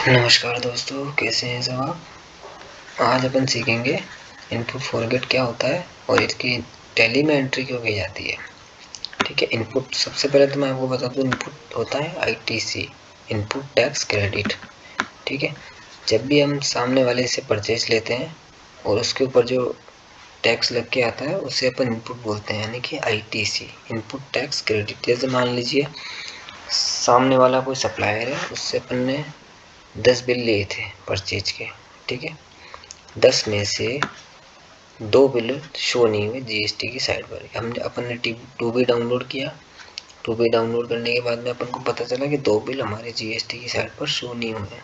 नमस्कार दोस्तों, कैसे हैं सब आप। आज अपन सीखेंगे इनपुट फॉरगेट क्या होता है और इसकी टैली में एंट्री क्यों की जाती है। ठीक है। इनपुट सबसे पहले तो मैं आपको बता दूं, इनपुट होता है आईटीसी, इनपुट टैक्स क्रेडिट। ठीक है। जब भी हम सामने वाले से परचेज लेते हैं और उसके ऊपर जो टैक्स लग के आता है उसे अपन इनपुट बोलते हैं, यानी कि आईटीसी, इनपुट टैक्स क्रेडिट। जैसे मान लीजिए सामने वाला कोई सप्लायर है, उससे अपन ने 10 बिल लिए थे परचेज के। ठीक है। 10 में से 2 बिल शो नहीं हुए जीएसटी की साइड पर। हमने अपन ने टू बी डाउनलोड किया। टू बी डाउनलोड करने के बाद में अपन को पता चला कि 2 बिल हमारे जीएसटी की साइड पर शो नहीं हुए।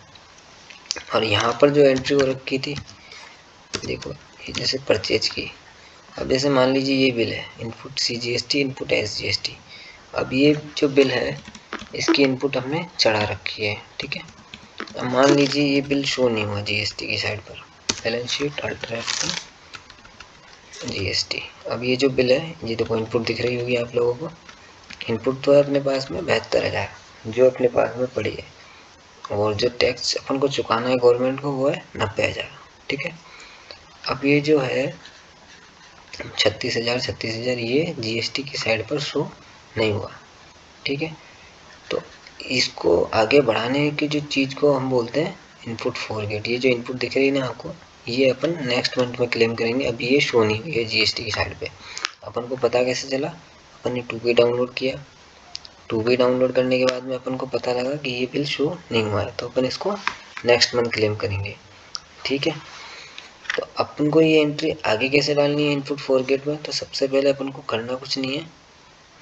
और यहाँ पर जो एंट्री हो रखी थी, देखो ये जैसे परचेज की। अब जैसे मान लीजिए ये बिल है, input C GST, input S GST. अब ये जो बिल है इसकी इनपुट हमने चढ़ा रखी है। ठीक है। अब मान लीजिए ये बिल शो नहीं हुआ जीएसटी की साइड पर। Balance sheet alternate GST. अब ये जो बिल है, ये देखो इनपुट दिख रही होगी आप लोगों को। इनपुट तो है अपने पास में 72,000 जो अपने पास में पड़ी है, और जो टैक्स अपन को चुकाना है गवर्नमेंट को वो है 90,000। ठीक है। अब ये जो है 36,000 ये जीएसटी की साइड पर शो नहीं हुआ। ठीक है। तो इसको आगे बढ़ाने की जो चीज़ को हम बोलते हैं इनपुट फॉरगेट। ये जो इनपुट दिख रही है ना आपको, ये अपन नेक्स्ट मंथ में क्लेम करेंगे। अब ये शो नहीं हुई है जीएसटी की साइड पे। अपन को पता कैसे चला, अपन ने 2B डाउनलोड किया। 2B डाउनलोड करने के बाद में अपन को पता लगा कि ये बिल शो नहीं हुआ है, तो अपन इसको नेक्स्ट मंथ क्लेम करेंगे। ठीक है। तो अपन को ये एंट्री आगे कैसे डालनी है इनपुट फॉरगेट में, तो सबसे पहले अपन को करना कुछ नहीं है,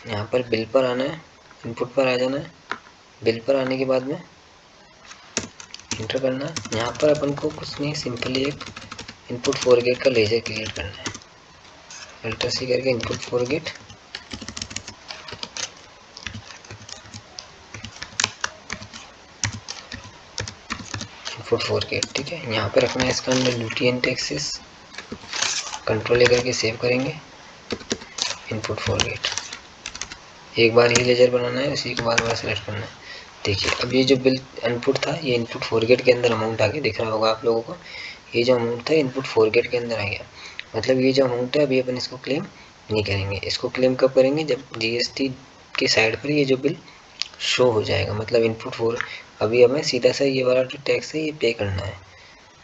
यहाँ पर बिल पर आना है, इनपुट पर आ जाना है। बिल पर आने के बाद में इंटर करना है। यहाँ पर अपन को कुछ नहीं, सिंपली एक इनपुट फॉरगेट का लेजर क्रिएट करना है। अल्टर सी करके इनपुट फॉरगेट, इनपुट फॉरगेट। ठीक है। यहाँ पे रखना है इसका अंदर ड्यूटी एंड टैक्सेस। कंट्रोल लेकर के सेव करेंगे इनपुट फॉरगेट। एक बार ही लेजर बनाना है, उसी को बार बार सेलेक्ट करना है। देखिए अब ये जो बिल इनपुट था, ये इनपुट फॉरगेट के अंदर अमाउंट आगे दिख रहा होगा आप लोगों को। ये जो अमाउंट था इनपुट फॉरगेट के अंदर आ गया। मतलब ये जो अमाउंट है अभी अपन इसको क्लेम नहीं करेंगे। इसको क्लेम कब करेंगे, जब जीएसटी के साइड पर ये जो बिल शो हो जाएगा। मतलब इनपुट फॉर अभी हमें सीधा सा ये वाला जो टैक्स है ये पे करना है,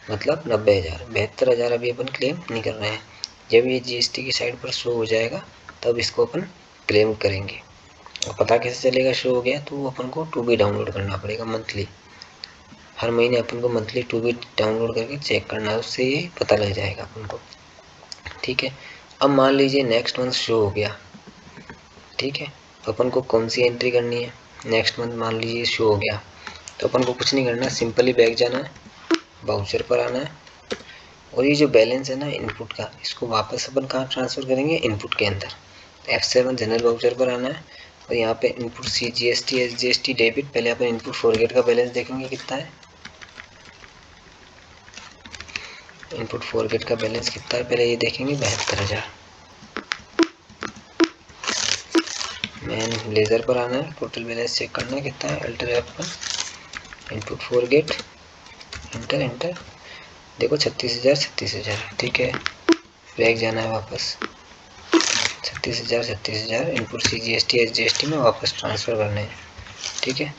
मतलब 90,000, 72,000 अभी अपन क्लेम नहीं कर रहे हैं। जब ये जीएसटी की साइड पर शो हो जाएगा तब इसको अपन क्लेम करेंगे। और पता कैसे चलेगा शो हो गया, तो अपन को 2B डाउनलोड करना पड़ेगा मंथली। हर महीने अपन को मंथली 2B डाउनलोड करके चेक करना है, उससे ये पता लग जाएगा अपन को। ठीक है। अब मान लीजिए नेक्स्ट मंथ शो हो गया। ठीक है। तो अपन को कौन सी एंट्री करनी है, नेक्स्ट मंथ मान लीजिए शो हो गया, तो अपन को कुछ नहीं करना, सिंपली बैक जाना है, वाउचर पर आना है, और ये जो बैलेंस है ना इनपुट का, इसको वापस अपन कहाँ ट्रांसफ़र करेंगे, इनपुट के अंदर। F7 जनरल वाउचर पर आना है, और यहाँ पे input C GST S GST debit. पहले अपन इनपुट फॉरगेट का बैलेंस देखेंगे कितना है। इनपुट फॉरगेट का बैलेंस कितना है पहले ये देखेंगे, 72,000। मैन लेज़र पर आना है, टोटल बैलेंस चेक करना है कितना है, alter F1, input forget, enter enter. देखो 36,000। ठीक है। बैक जाना है वापस, 36,000 input C GST S GST में वापस ट्रांसफ़र करने हैं। ठीक है।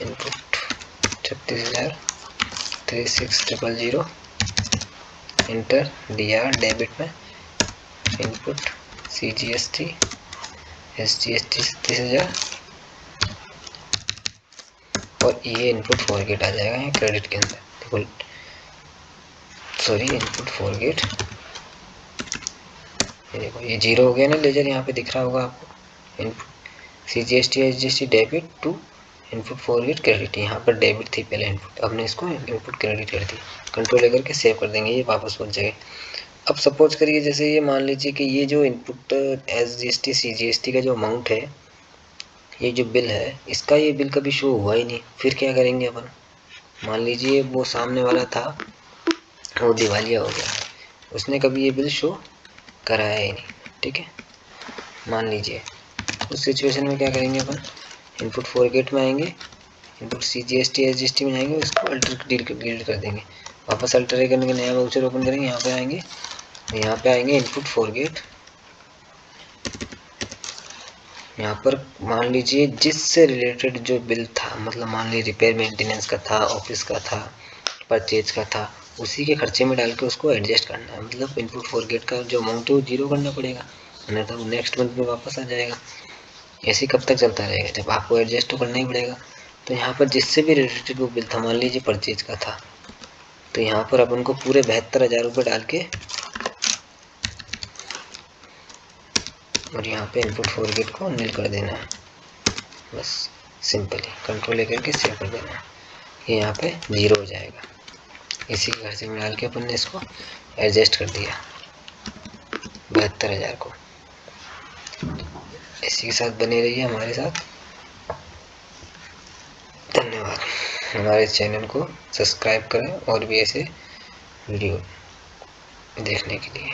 इनपुट 36,000 36,000 इंटर DR डेबिट में input C GST S GST 36,000, और ये इनपुट फॉरगेट आ जाएगा यहाँ क्रेडिट के अंदर। देखो सॉरी, इनपुट फॉरगेट, ये देखो ये 0 हो गया ना लेजर, यहाँ पे दिख रहा होगा आपको। Input C GST S GST debit to input forget credit. यहाँ पर डेबिट थी पहले इनपुट, हमने इसको इनपुट क्रेडिट कर दी। कंट्रोल लेकर के सेव कर देंगे, ये वापस पहुँच जाएगा। अब सपोज करिए जैसे ये मान लीजिए कि ये जो input S GST C GST का जो अमाउंट है, ये जो बिल है, इसका ये बिल कभी शो हुआ ही नहीं। फिर क्या करेंगे अपन, मान लीजिए वो सामने वाला था वो दिवालिया हो गया, उसने कभी ये बिल शो कराया ही नहीं। ठीक है। मान लीजिए उस सिचुएशन में क्या करेंगे अपन, इनपुट फॉरगेट में आएंगे, इनपुट CGST SGST में जाएंगे, उसको अल्टर डिलीट कर देंगे। वापस अल्टर करने के नया वाउचर ओपन करेंगे, यहाँ पे आएंगे, यहाँ पे आएंगे इनपुट फॉरगेट। यहाँ पर मान लीजिए जिससे रिलेटेड जो बिल था, मतलब मान लीजिए रिपेयर मेंटेनेंस का था, ऑफिस का था, परचेज का था, उसी के खर्चे में डाल के उसको एडजस्ट करना है। मतलब इनपुट फॉरगेट का जो अमाउंट है वो 0 करना पड़ेगा, नहीं तो नेक्स्ट मंथ में वापस आ जाएगा। ऐसे कब तक चलता रहेगा, जब आपको एडजस्ट तो करना ही पड़ेगा। तो यहाँ पर जिससे भी रिलेटेड वो बिल था, मान लीजिए परचेज का था, तो यहाँ पर अपन को पूरे 72,000 रुपये डाल के और यहाँ पे इनपुट फॉरगेट को नील कर देना है। बस सिंपली कंट्रोल लेकर के सेव कर देना है, ये यहाँ पे 0 हो जाएगा। इसी के खर्चे में डाल के अपन ने इसको एडजस्ट कर दिया 72,000 को। इसी के साथ बने रहिए हमारे साथ। धन्यवाद। हमारे चैनल को सब्सक्राइब करें और भी ऐसे वीडियो देखने के लिए।